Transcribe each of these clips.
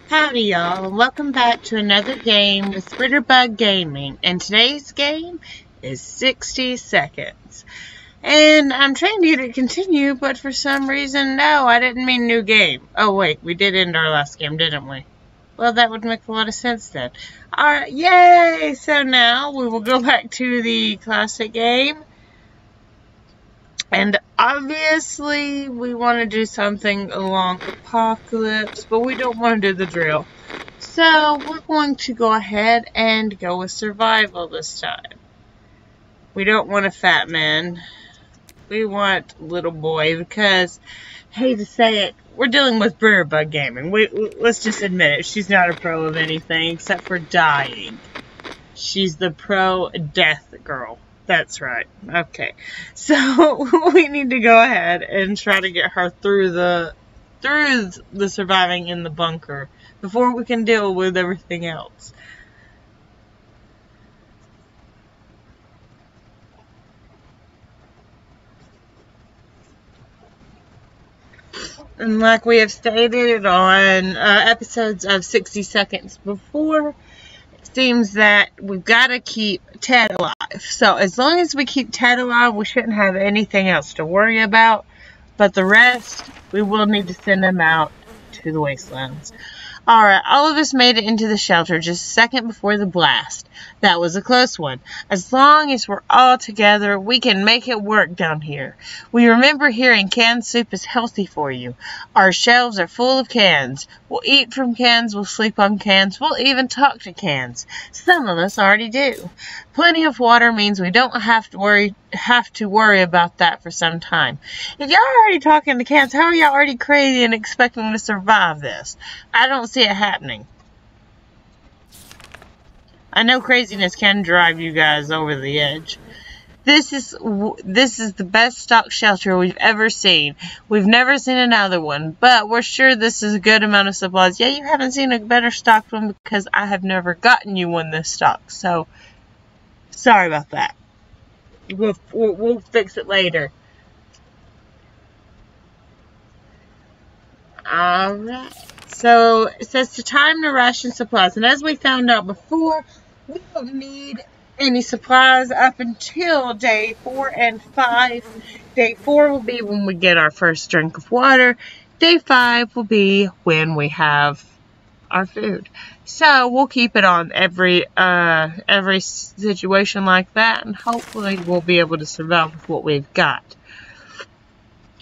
Howdy y'all, and welcome back to another game with Spritterbug Gaming, and today's game is 60 seconds. And I'm trying to get it to continue, but for some reason, no, I didn't mean new game. Oh wait, we did end our last game, didn't we? Well, that would make a lot of sense then. Alright, yay! So now we will go back to the classic game. And obviously, we want to do something along Apocalypse, but we don't want to do the drill. So, we're going to go ahead and go with Survival this time. We don't want a fat man. We want little boy, because, hate to say it, we're dealing with Spritterbug Gaming. Let's just admit it, she's not a pro of anything except for dying. She's the pro death girl. That's right. Okay. So, we need to go ahead and try to get her through the surviving in the bunker before we can deal with everything else. And like we have stated on episodes of 60 Seconds before, seems that we've got to keep Ted alive. So as long as we keep Ted alive, we shouldn't have anything else to worry about. But the rest, we will need to send them out to the wastelands. Alright, all of us made it into the shelter just a second before the blast. That was a close one. As long as we're all together, we can make it work down here. We remember hearing canned soup is healthy for you. Our shelves are full of cans. We'll eat from cans, we'll sleep on cans, we'll even talk to cans. Some of us already do. Plenty of water means we don't have to worry about that for some time. If y'all are already talking to cans, how are y'all already crazy and expecting to survive this? I don't see it happening. I know craziness can drive you guys over the edge. This is the best stock shelter we've ever seen. We've never seen another one, but we're sure this is a good amount of supplies. Yeah, you haven't seen a better stocked one because I have never gotten you one this stock. So, sorry about that. We'll fix it later. Alright. So, it says to time to ration supplies. And as we found out before, we don't need any supplies up until day 4 and 5. Day 4 will be when we get our first drink of water. Day 5 will be when we have our food. So, we'll keep it on every situation like that. And hopefully we'll be able to survive with what we've got.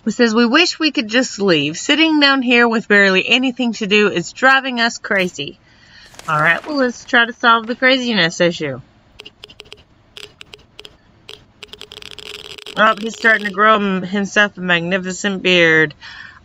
It says, we wish we could just leave. Sitting down here with barely anything to do is driving us crazy. Alright, well, let's try to solve the craziness issue. Oh, he's starting to grow himself a magnificent beard.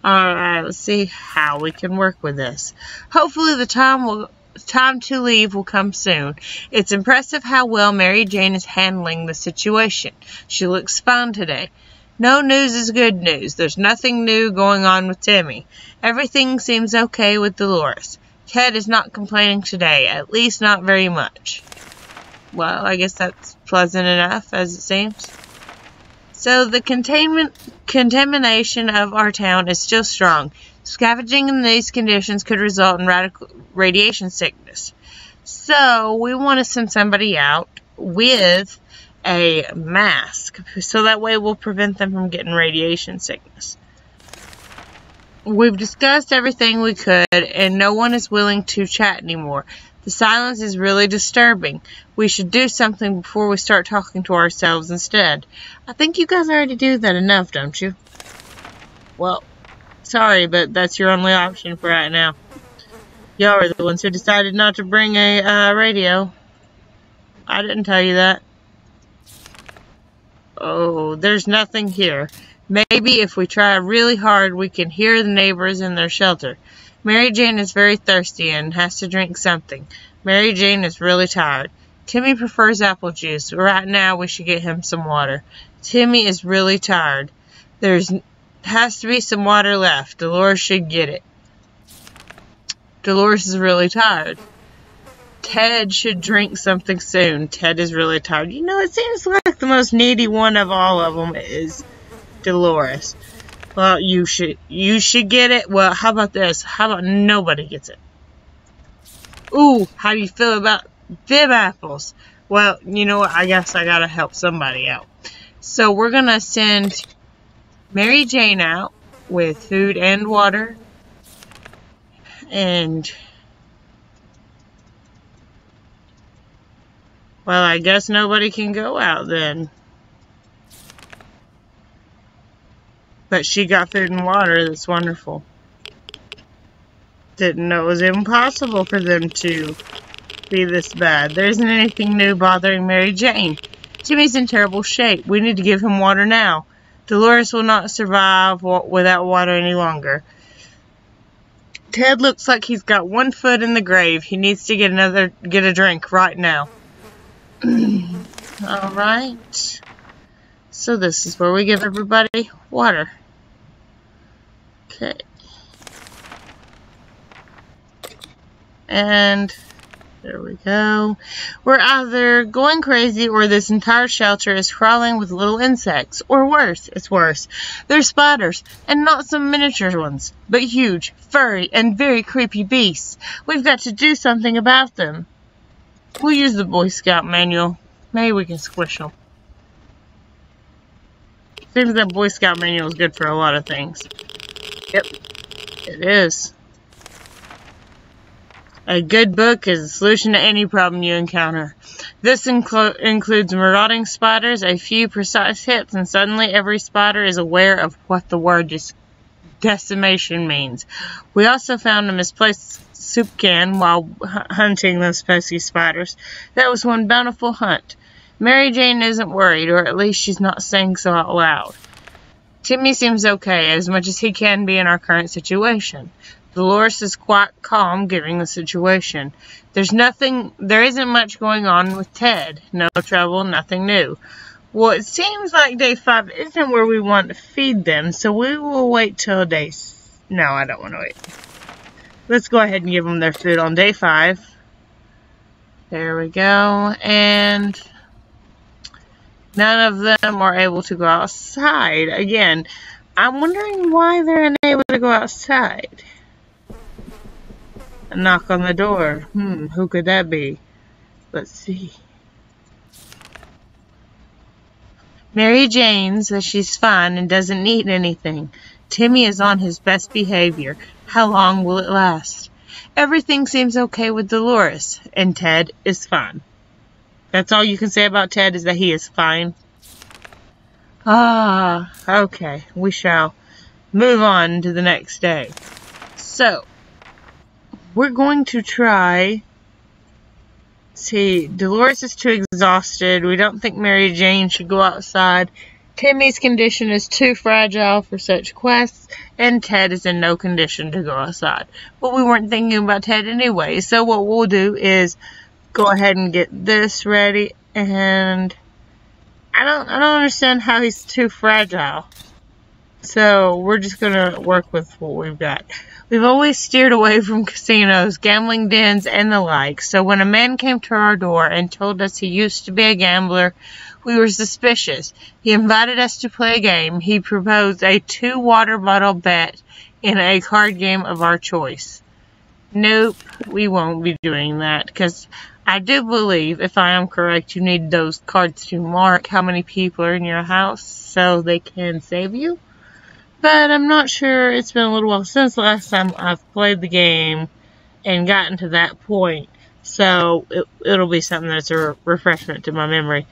Alright, let's see how we can work with this. Hopefully the time to leave will come soon. It's impressive how well Mary Jane is handling the situation. She looks fine today. No news is good news. There's nothing new going on with Timmy. Everything seems okay with Dolores. Ted is not complaining today, at least not very much. Well, I guess that's pleasant enough, as it seems. So, the contamination of our town is still strong. Scavenging in these conditions could result in radiation sickness. So, we want to send somebody out with a mask, so that way we'll prevent them from getting radiation sickness. We've discussed everything we could, and no one is willing to chat anymore. The silence is really disturbing. We should do something before we start talking to ourselves instead. I think you guys already do that enough, don't you? Well, sorry, but that's your only option for right now. Y'all are the ones who decided not to bring a radio. I didn't tell you that. Oh, there's nothing here. Maybe if we try really hard, we can hear the neighbors in their shelter. Mary Jane is very thirsty and has to drink something. Mary Jane is really tired. Timmy prefers apple juice. Right now, we should get him some water. Timmy is really tired. There has to be some water left. Dolores should get it. Dolores is really tired. Ted should drink something soon. Ted is really tired. You know, it seems like the most needy one of all of them is Dolores. Well, you should get it. Well, how about this? How about nobody gets it? Ooh, how do you feel about them apples? Well, you know what? I guess I gotta help somebody out. So we're gonna send Mary Jane out with food and water. And, well, I guess nobody can go out then. But she got food and water. That's wonderful. Didn't know it was impossible for them to be this bad. There isn't anything new bothering Mary Jane. Jimmy's in terrible shape. We need to give him water now. Dolores will not survive without water any longer. Ted looks like he's got one foot in the grave. He needs to get a drink right now. Alright. So this is where we give everybody water. Okay. And there we go. We're either going crazy or this entire shelter is crawling with little insects. Or worse, it's worse. They're spiders, and not some miniature ones, but huge, furry, and very creepy beasts. We've got to do something about them. We'll use the Boy Scout manual. Maybe we can squish them. Seems that Boy Scout manual is good for a lot of things. Yep, it is. A good book is a solution to any problem you encounter. This includes marauding spiders, a few precise hits, and suddenly every spider is aware of what the word decimation means. We also found a misplaced soup can while hunting those pesky spiders. That was one bountiful hunt. Mary Jane isn't worried, or at least she's not saying so out loud. Timmy seems okay, as much as he can be in our current situation. Dolores is quite calm given the situation. There isn't much going on with Ted. No trouble, nothing new. Well, it seems like day 5 isn't where we want to feed them, so we will wait till day... No, I don't want to wait. Let's go ahead and give them their food on day 5. There we go. And none of them are able to go outside. Again, I'm wondering why they're unable to go outside. A knock on the door. Who could that be? Let's see. Mary Jane says she's fine and doesn't need anything. Timmy is on his best behavior. How long will it last? Everything seems okay with Dolores, and Ted is fine. That's all you can say about Ted, is that he is fine. Ah, okay. We shall move on to the next day. So, we're going to try... See, Dolores is too exhausted. We don't think Mary Jane should go outside. Timmy's condition is too fragile for such quests, and Ted is in no condition to go outside. But we weren't thinking about Ted anyway, so what we'll do is go ahead and get this ready, and I don't understand how he's too fragile. So we're just gonna work with what we've got. We've always steered away from casinos, gambling dens, and the like, so when a man came to our door and told us he used to be a gambler, we were suspicious. He invited us to play a game. He proposed a 2 water bottle bet in a card game of our choice. Nope, we won't be doing that, because I do believe, if I am correct, you need those cards to mark how many people are in your house so they can save you. But I'm not sure. It's been a little while since the last time I've played the game and gotten to that point. So it'll be something that's a refreshment to my memory.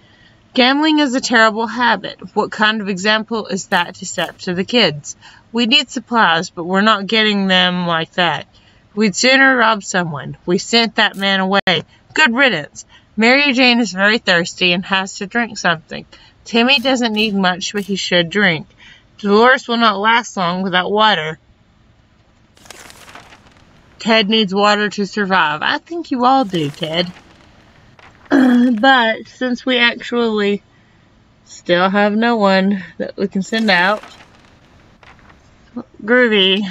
Gambling is a terrible habit. What kind of example is that to set to the kids? We need supplies, but we're not getting them like that. We'd sooner rob someone. We sent that man away. Good riddance. Mary Jane is very thirsty and has to drink something. Timmy doesn't need much, but he should drink. Dolores will not last long without water. Ted needs water to survive. I think you all do, Ted. But since we actually still have no one that we can send out, groovy.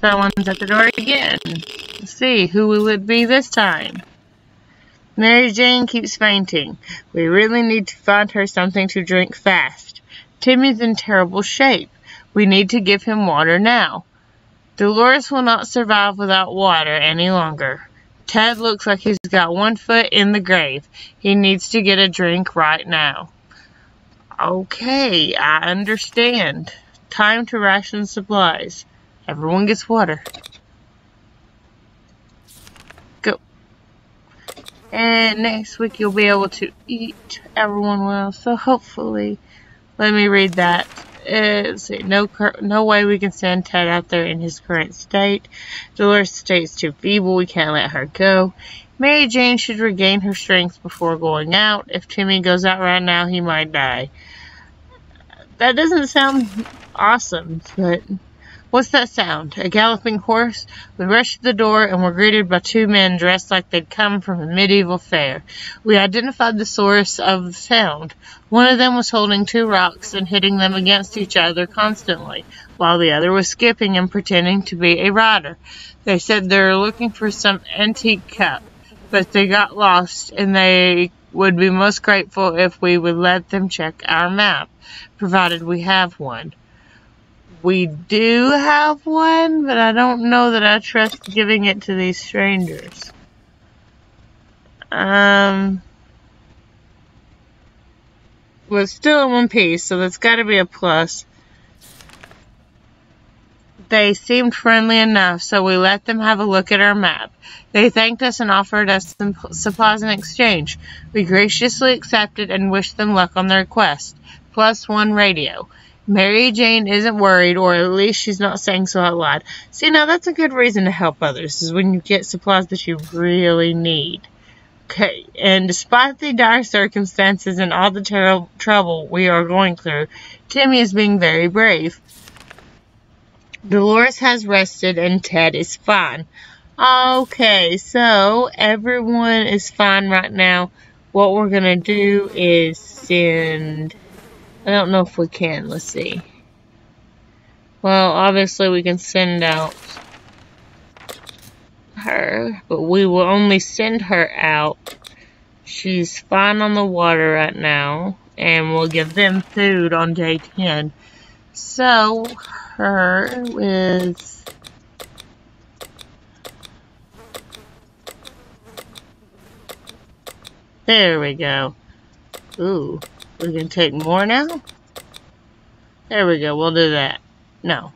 Someone's at the door again. Let's see, who will it be this time? Mary Jane keeps fainting. We really need to find her something to drink fast. Timmy's in terrible shape. We need to give him water now. Dolores will not survive without water any longer. Ted looks like he's got 1 foot in the grave. He needs to get a drink right now. Okay, I understand. Time to ration supplies. Everyone gets water. Go. And next week you'll be able to eat. Everyone will. So hopefully, let me read that. Let's see. No way we can send Ted out there in his current state. Dolores' state's too feeble. We can't let her go. Mary Jane should regain her strength before going out. If Timmy goes out right now, he might die. That doesn't sound awesome, but what's that sound? A galloping horse? We rushed to the door and were greeted by 2 men dressed like they'd come from a medieval fair. We identified the source of the sound. One of them was holding 2 rocks and hitting them against each other constantly, while the other was skipping and pretending to be a rider. They said they were looking for some antique cup, but they got lost, and they would be most grateful if we would let them check our map, provided we have one. We do have one, but I don't know that I trust giving it to these strangers. Well, it's still in 1 piece, so that's got to be a plus. They seemed friendly enough, so we let them have a look at our map. They thanked us and offered us some supplies in exchange. We graciously accepted and wished them luck on their quest. Plus 1 radio. Mary Jane isn't worried, or at least she's not saying so out loud. See, now that's a good reason to help others, is when you get supplies that you really need. Okay, and despite the dire circumstances and all the trouble we are going through, Timmy is being very brave. Dolores has rested and Ted is fine. Okay, so everyone is fine right now. What we're going to do is send... I don't know if we can. Let's see. Well, obviously we can send out her, but we will only send her out. She's fine on the water right now, and we'll give them food on day 10. So, her is... There we go. Ooh. We can take more now? There we go, we'll do that. No.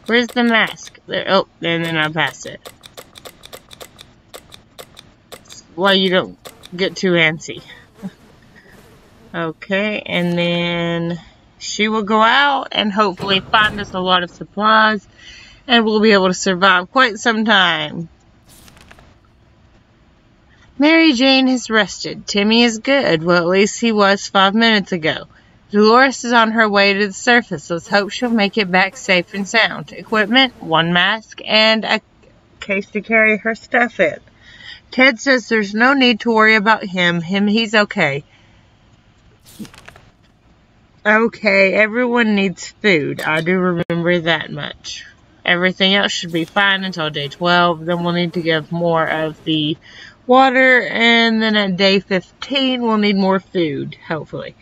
Where's the mask? There. Oh, and then I passed it. Well, you don't get too antsy. Okay, and then she will go out and hopefully find us a lot of supplies, and we'll be able to survive quite some time. Mary Jane has rested. Timmy is good. Well, at least he was 5 minutes ago. Dolores is on her way to the surface. Let's hope she'll make it back safe and sound. Equipment, 1 mask, and a case to carry her stuff in. Ted says there's no need to worry about him. He's okay. Okay, everyone needs food. I do remember that much. Everything else should be fine until day 12. Then we'll need to give more of the water, and then at day 15 we'll need more food, hopefully.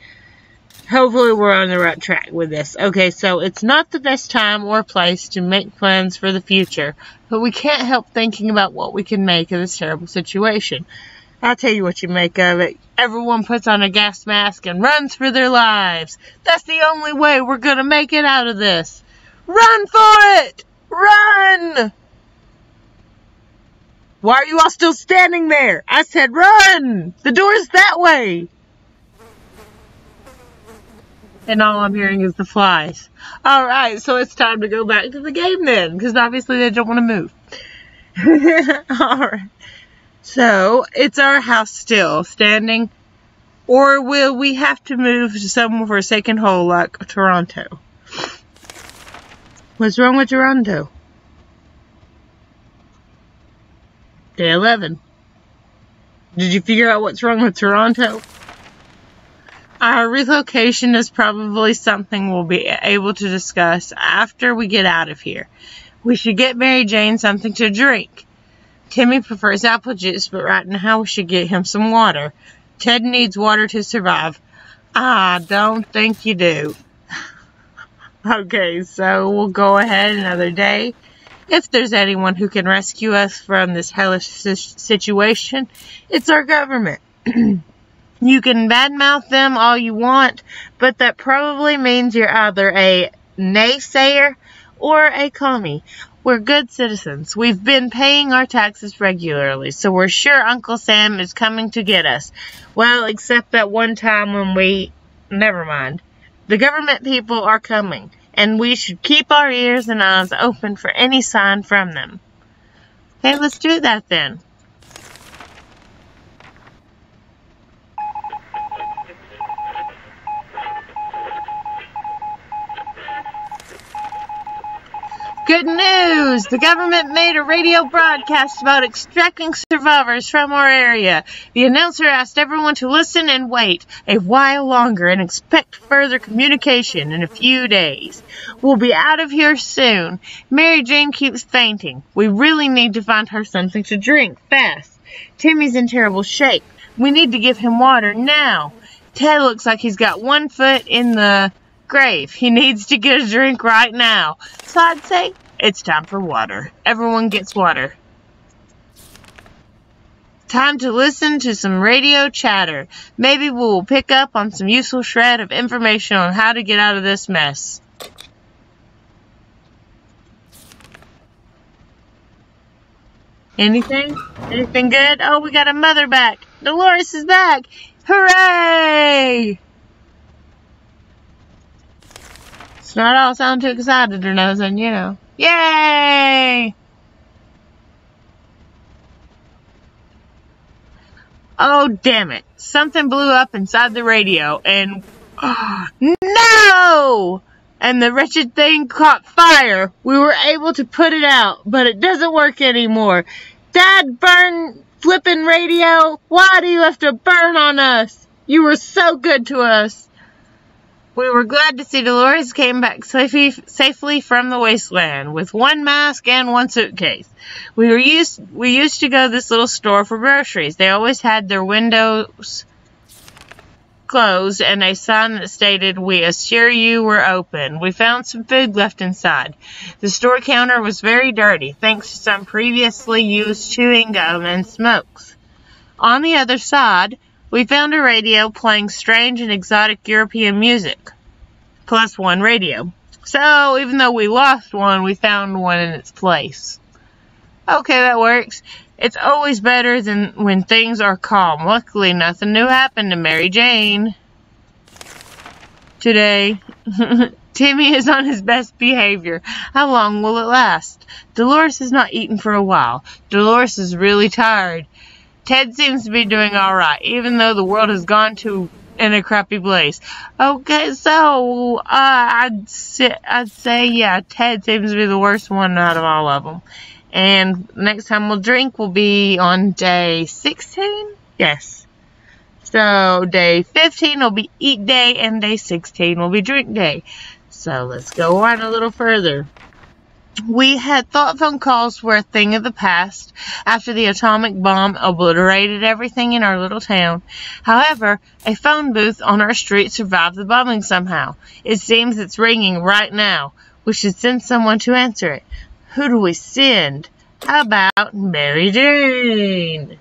Hopefully we're on the right track with this. Okay, so it's not the best time or place to make plans for the future, but we can't help thinking about what we can make of this terrible situation. I'll tell you what you make of it. Everyone puts on a gas mask and runs for their lives. That's the only way we're gonna make it out of this. Run for it! Run! Why are you all still standing there? I said run! The door's that way! And all I'm hearing is the flies. Alright, so it's time to go back to the game then, because obviously they don't want to move. Alright. So, it's our house still standing, or will we have to move to somewhere for a second hole like Toronto? What's wrong with Toronto? Day 11. Did you figure out what's wrong with Toronto? Our relocation is probably something we'll be able to discuss after we get out of here. We should get Mary Jane something to drink. Timmy prefers apple juice, but right now we should get him some water. Ted needs water to survive. I don't think you do. Okay, so we'll go ahead another day. If there's anyone who can rescue us from this hellish situation, it's our government. You can badmouth them all you want, but that probably means you're either a naysayer or a commie. We're good citizens. We've been paying our taxes regularly, so we're sure Uncle Sam is coming to get us. Well, except that one time when we... Never mind. The government people are coming, and we should keep our ears and eyes open for any sign from them. Okay, let's do that then. Good news! The government made a radio broadcast about extracting survivors from our area. The announcer asked everyone to listen and wait a while longer and expect further communication in a few days. We'll be out of here soon. Mary Jane keeps fainting. We really need to find her something to drink fast. Timmy's in terrible shape. We need to give him water now. Ted looks like he's got one foot in the grave. He needs to get a drink right now. So I'd say it's time for water. Everyone gets water. Time to listen to some radio chatter. Maybe we'll pick up on some useful shred of information on how to get out of this mess. Anything? Anything good? Oh, we got a mother back. Dolores is back. Hooray! Let's not all sound too excited or nothing, you know. Yay! Oh, damn it. Something blew up inside the radio and... no! And the wretched thing caught fire. We were able to put it out, but it doesn't work anymore. Dad, burn flippin' radio. Why do you have to burn on us? You were so good to us. We were glad to see Dolores came back safely from the wasteland with one mask and one suitcase. We used to go to this little store for groceries. They always had their windows closed and a sign that stated, "We assure you we're open." We found some food left inside. The store counter was very dirty, thanks to some previously used chewing gum and smokes. On the other side, we found a radio playing strange and exotic European music, plus one radio. So, even though we lost one, we found one in its place. Okay, that works. It's always better than when things are calm. Luckily, nothing new happened to Mary Jane today. Timmy is on his best behavior. How long will it last? Dolores has not eaten for a while. Dolores is really tired. Ted seems to be doing alright, even though the world has gone in a crappy place. Okay, so, I'd say, yeah, Ted seems to be the worst one out of all of them. And next time we'll drink will be on day 16? Yes. So, day 15 will be eat day, and day 16 will be drink day. So, let's go on a little further. We had thought phone calls were a thing of the past after the atomic bomb obliterated everything in our little town. However, a phone booth on our street survived the bombing somehow. It seems it's ringing right now. We should send someone to answer it. Who do we send? How about Mary Jane?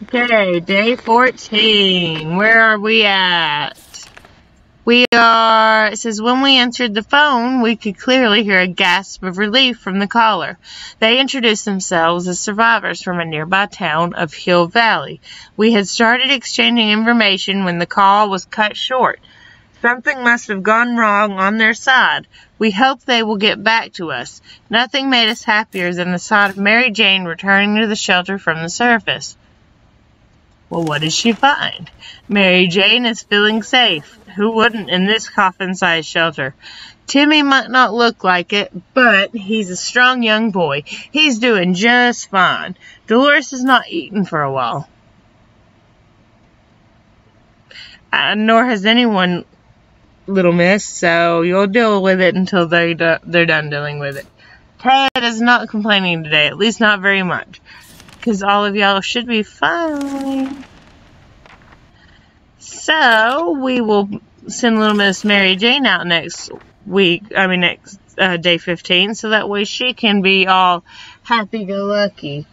Okay, day 14. Where are we at? It says, when we answered the phone, we could clearly hear a gasp of relief from the caller. They introduced themselves as survivors from a nearby town of Hill Valley. We had started exchanging information when the call was cut short. Something must have gone wrong on their side. We hope they will get back to us. Nothing made us happier than the sight of Mary Jane returning to the shelter from the surface. Well, what did she find? Mary Jane is feeling safe. Who wouldn't in this coffin-sized shelter? Timmy might not look like it, but he's a strong young boy. He's doing just fine. Dolores has not eaten for a while. Nor has anyone, little miss, so you'll deal with it until they're done dealing with it. Ted is not complaining today, at least not very much, because all of y'all should be fine. So we will send little Miss Mary Jane out next day 15, so that way she can be all happy-go-lucky.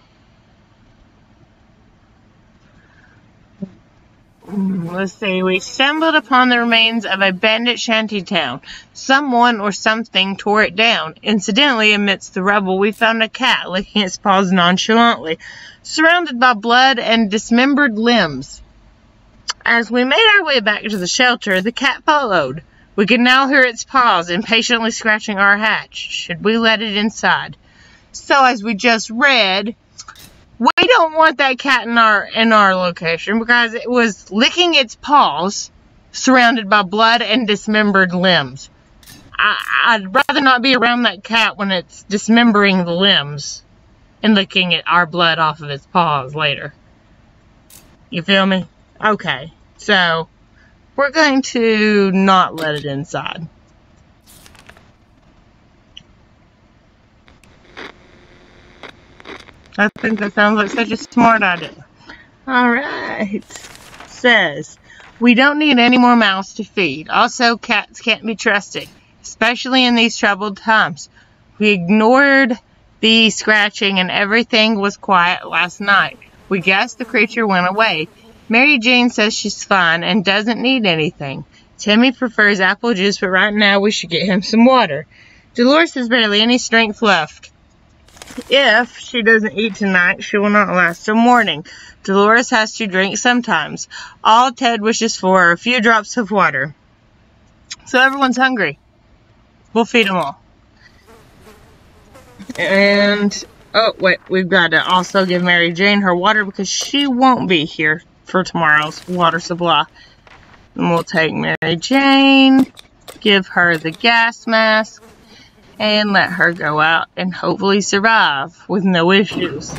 Let's see. We stumbled upon the remains of a bandit shantytown. Someone or something tore it down. Incidentally, amidst the rubble, we found a cat licking its paws nonchalantly, surrounded by blood and dismembered limbs. As we made our way back to the shelter, the cat followed. We could now hear its paws impatiently scratching our hatch. Should we let it inside? So, as we just read, we don't want that cat in our location because it was licking its paws, surrounded by blood and dismembered limbs. I'd rather not be around that cat when it's dismembering the limbs and licking our blood off of its paws later. You feel me? Okay, so we're going to not let it inside. I think that sounds like such a smart idea. Alright. Says, we don't need any more mouths to feed. Also, cats can't be trusted, especially in these troubled times. We ignored the scratching and everything was quiet last night. We guess the creature went away. Mary Jane says she's fine and doesn't need anything. Timmy prefers apple juice, but right now we should get him some water. Dolores has barely any strength left. If she doesn't eat tonight, she will not last till morning. Dolores has to drink sometimes. All Ted wishes for are a few drops of water. So everyone's hungry. We'll feed them all. And, oh wait, we've got to also give Mary Jane her water because she won't be here for tomorrow's water supply. And we'll take Mary Jane, give her the gas mask, and let her go out and hopefully survive with no issues.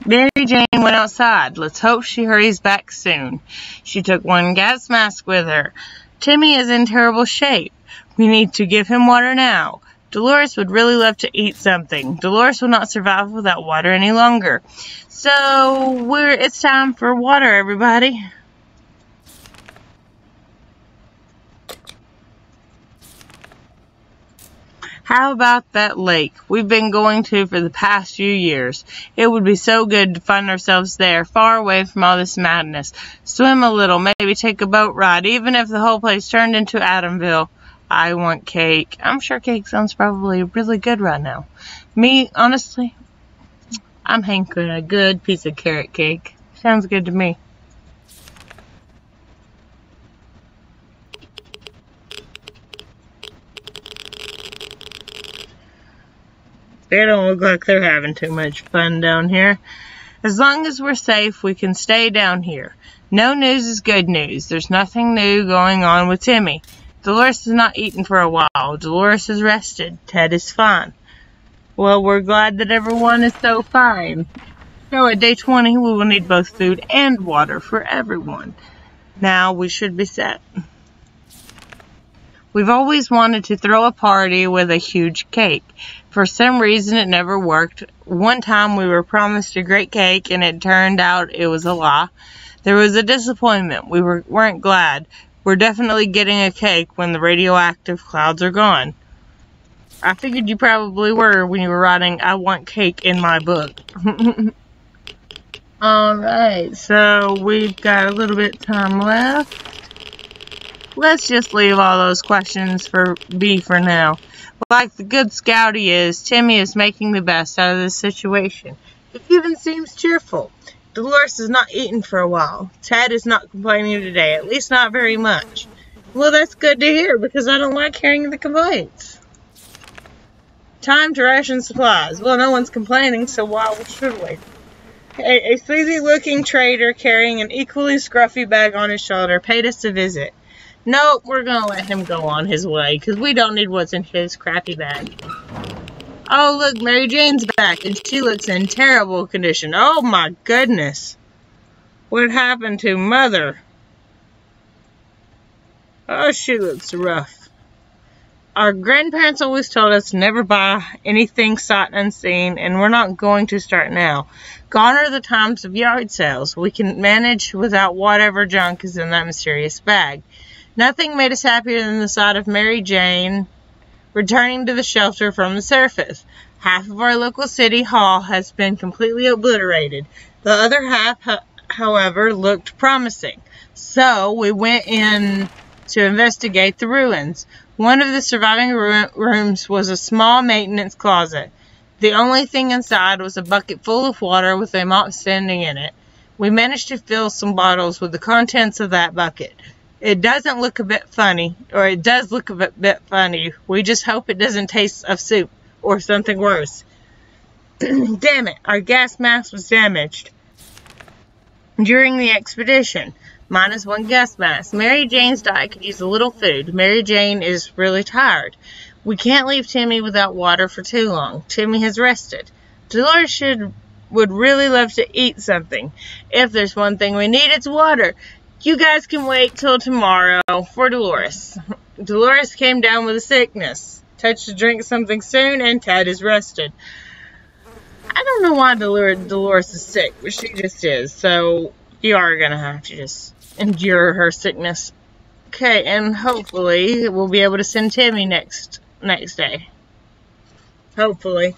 Mary Jane went outside. Let's hope she hurries back soon. She took one gas mask with her. Timmy is in terrible shape. We need to give him water now. Dolores would really love to eat something. Dolores will not survive without water any longer. So, it's time for water, everybody. How about that lake we've been going to for the past few years? It would be so good to find ourselves there, far away from all this madness. Swim a little, maybe take a boat ride, even if the whole place turned into Adamville. I want cake. I'm sure cake sounds probably really good right now. Me, honestly, I'm hankering a good piece of carrot cake. Sounds good to me. They don't look like they're having too much fun down here. As long as we're safe, we can stay down here. No news is good news. There's nothing new going on with Timmy. Dolores has not eaten for a while. Dolores is rested. Ted is fine. Well, we're glad that everyone is so fine. So at day 20, we will need both food and water for everyone. Now we should be set. We've always wanted to throw a party with a huge cake. For some reason, it never worked. One time, we were promised a great cake, and it turned out it was a lie. There was a disappointment. We weren't glad. We're definitely getting a cake when the radioactive clouds are gone. I figured you probably were when you were writing, I want cake in my book. Alright, so we've got a little bit of time left. Let's just leave all those questions for now. Like the good scout he is, Timmy is making the best out of this situation. He even seems cheerful. Dolores has not eaten for a while. Ted is not complaining today, at least not very much. Well, that's good to hear, because I don't like hearing the complaints. Time to ration supplies. Well, no one's complaining, so why should we? A sleazy-looking trader carrying an equally scruffy bag on his shoulder paid us a visit. Nope, we're gonna let him go on his way, because we don't need what's in his crappy bag. Oh, look, Mary Jane's back, and she looks in terrible condition. Oh, my goodness. What happened to Mother? Oh, she looks rough. Our grandparents always told us to never buy anything sight unseen, and we're not going to start now. Gone are the times of yard sales. We can manage without whatever junk is in that mysterious bag. Nothing made us happier than the sight of Mary Jane returning to the shelter from the surface. Half of our local city hall has been completely obliterated. The other half, however, looked promising. So we went in to investigate the ruins. One of the surviving rooms was a small maintenance closet. The only thing inside was a bucket full of water with a mop standing in it. We managed to fill some bottles with the contents of that bucket. It doesn't look a bit funny, or it does look a bit funny. We just hope it doesn't taste of soup or something worse. Damn it, our gas mask was damaged during the expedition. Minus one gas mask. Mary Jane's diet could use a little food. Mary Jane is really tired. We can't leave Timmy without water for too long. Timmy has rested. Dolores would really love to eat something. If there's one thing we need, it's water. You guys can wait till tomorrow for Dolores. Dolores came down with a sickness. Touch to drink something soon, and Ted is rested. I don't know why Dolores is sick, but she just is. So you are going to have to just endure her sickness. Okay, and hopefully we'll be able to send Timmy next day. Hopefully.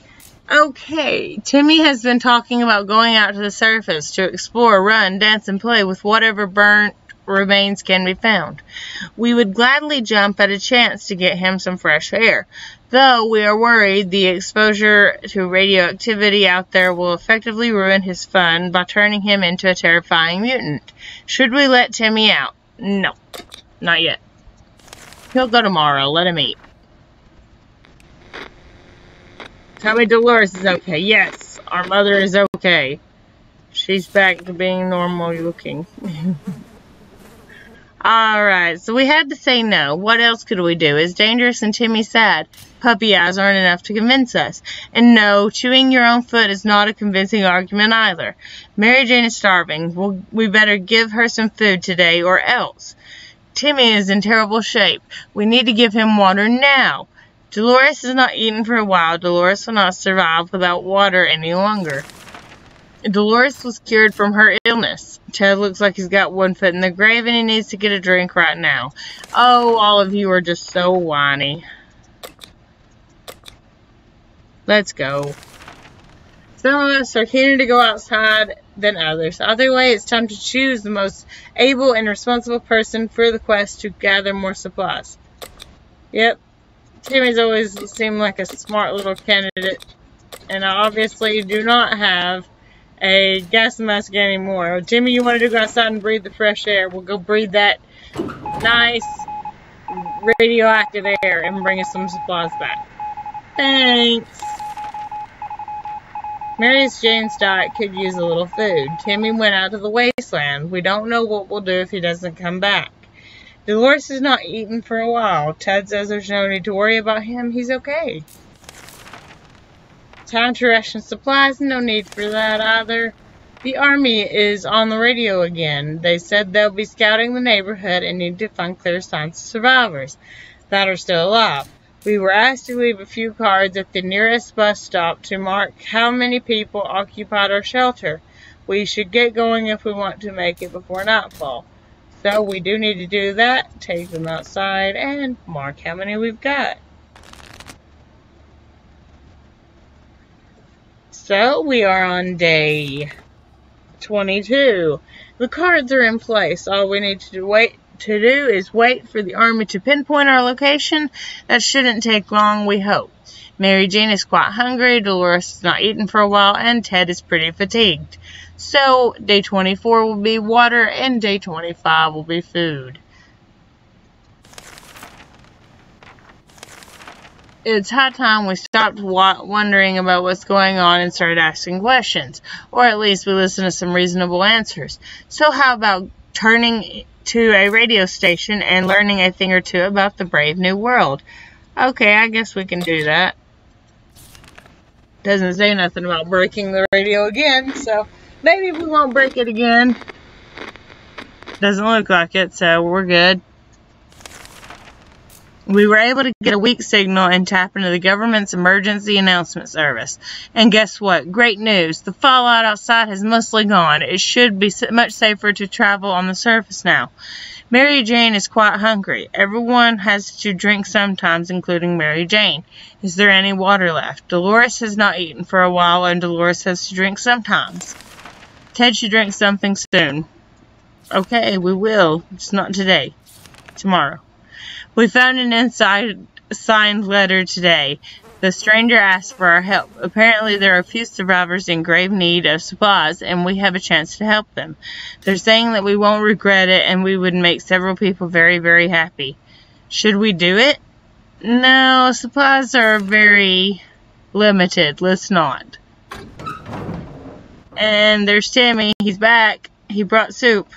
Okay, Timmy has been talking about going out to the surface to explore, run, dance, and play with whatever burnt remains can be found. We would gladly jump at a chance to get him some fresh air, though we are worried the exposure to radioactivity out there will effectively ruin his fun by turning him into a terrifying mutant. Should we let Timmy out? No, not yet. He'll go tomorrow. Let him eat. Tell me Dolores is okay. Yes, our mother is okay. She's back to being normal looking. Alright, so we had to say no. What else could we do? It's dangerous and Timmy's sad. Puppy eyes aren't enough to convince us. And no, chewing your own foot is not a convincing argument either. Mary Jane is starving. We better give her some food today or else. Timmy is in terrible shape. We need to give him water now. Dolores has not eaten for a while. Dolores will not survive without water any longer. Dolores was cured from her illness. Ted looks like he's got one foot in the grave and he needs to get a drink right now. Oh, all of you are just so whiny. Let's go. Some of us are keener to go outside than others. Either way, it's time to choose the most able and responsible person for the quest to gather more supplies. Yep. Timmy's always seemed like a smart little candidate. And I obviously do not have a gas mask anymore. Timmy, you wanted to go outside and breathe the fresh air. We'll go breathe that nice radioactive air and bring us some supplies back. Thanks. Mary Jane's diet could use a little food. Timmy went out to the wasteland. We don't know what we'll do if he doesn't come back. Dolores has not eaten for a while. Ted says there's no need to worry about him. He's okay. Time to ration supplies. No need for that either. The army is on the radio again. They said they'll be scouting the neighborhood and need to find clear signs of survivors that are still alive. We were asked to leave a few cards at the nearest bus stop to mark how many people occupied our shelter. We should get going if we want to make it before nightfall. So we do need to do that. Take them outside and mark how many we've got. So we are on day 22. The cards are in place. All we need to do is wait for the army to pinpoint our location. That shouldn't take long, we hope. Mary Jane is quite hungry, Dolores has not eaten for a while, and Ted is pretty fatigued. So day 24 will be water, and day 25 will be food. It's high time we stopped wondering about what's going on and started asking questions. Or at least we listened to some reasonable answers. So how about turning to a radio station and learning a thing or two about the brave new world? Okay, I guess we can do that. Doesn't say nothing about breaking the radio again, so maybe we won't break it again. Doesn't look like it, so we're good. We were able to get a weak signal and tap into the government's emergency announcement service. And guess what? Great news. The fallout outside has mostly gone. It should be much safer to travel on the surface now. Mary Jane is quite hungry. Everyone has to drink sometimes, including Mary Jane. Is there any water left? Dolores has not eaten for a while, and Dolores has to drink sometimes. Ted should drink something soon. Okay, we will. Just not today. Tomorrow. We found an inside signed letter today. The stranger asked for our help. Apparently there are a few survivors in grave need of supplies, and we have a chance to help them. They're saying that we won't regret it, and we would make several people very, very happy. Should we do it? No, supplies are very limited. Let's not. And there's Timmy. He's back. He brought soup.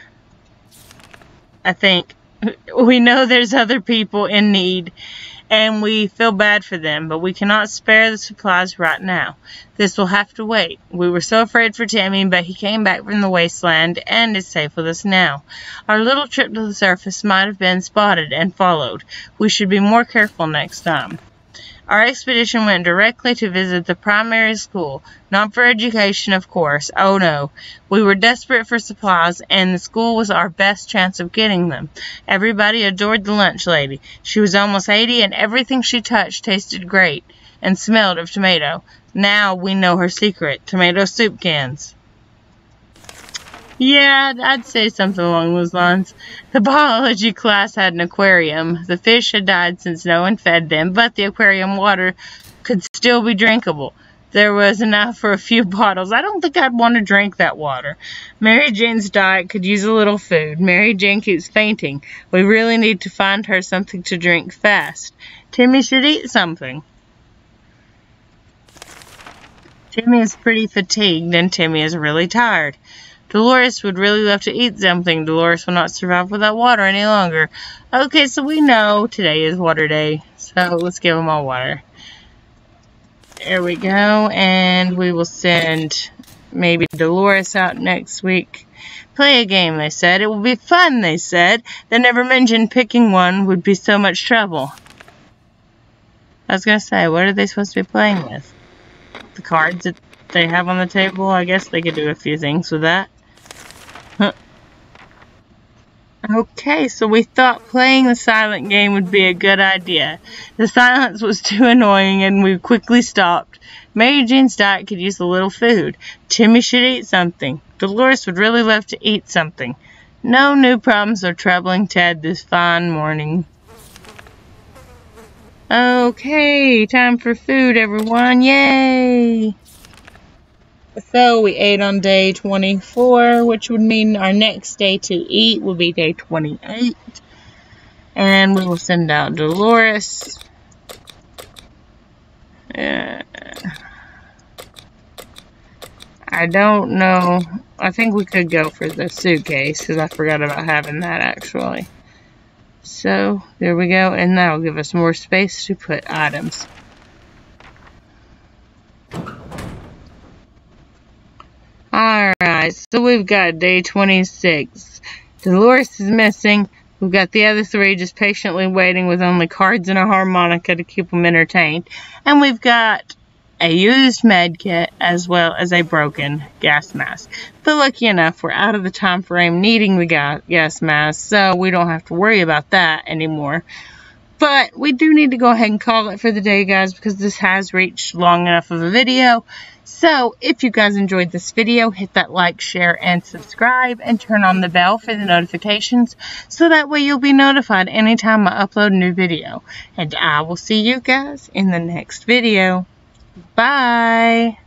I think. We know there's other people in need, and we feel bad for them, but we cannot spare the supplies right now. This will have to wait. We were so afraid for Timmy, but he came back from the wasteland and is safe with us now. Our little trip to the surface might have been spotted and followed. We should be more careful next time. Our expedition went directly to visit the primary school. Not for education, of course. Oh, no. We were desperate for supplies, and the school was our best chance of getting them. Everybody adored the lunch lady. She was almost 80, and everything she touched tasted great and smelled of tomato. Now we know her secret. Tomato soup cans. Yeah, I'd say something along those lines. The biology class had an aquarium. The fish had died since no one fed them, but the aquarium water could still be drinkable. There was enough for a few bottles. I don't think I'd want to drink that water. Mary Jane's diet could use a little food. Mary Jane keeps fainting. We really need to find her something to drink fast. Timmy should eat something. Timmy is pretty fatigued, and Timmy is really tired. Dolores would really love to eat something. Dolores will not survive without water any longer. Okay, so we know today is water day. So let's give them all water. There we go. And we will send maybe Dolores out next week. Play a game, they said. It will be fun, they said. They never mentioned picking one would be so much trouble. I was going to say, what are they supposed to be playing with? The cards that they have on the table? I guess they could do a few things with that. Okay, so we thought playing the silent game would be a good idea. The silence was too annoying and we quickly stopped. Mary Jane's diet could use a little food. Timmy should eat something. Dolores would really love to eat something. No new problems are troubling Ted this fine morning. Okay, time for food, everyone. Yay! So we ate on day 24, which would mean our next day to eat will be day 28. And we will send out Dolores. I don't know. I think we could go for the suitcase because I forgot about having that actually. So there we go, and that'll give us more space to put items. Alright, so we've got day 26. Dolores is missing. We've got the other three just patiently waiting with only cards and a harmonica to keep them entertained. And we've got a used med kit as well as a broken gas mask. But lucky enough, we're out of the time frame needing the gas mask, so we don't have to worry about that anymore. But we do need to go ahead and call it for the day, guys, because this has reached long enough of a video. So, if you guys enjoyed this video, hit that like, share, and subscribe, and turn on the bell for the notifications, so that way you'll be notified anytime I upload a new video. And I will see you guys in the next video. Bye!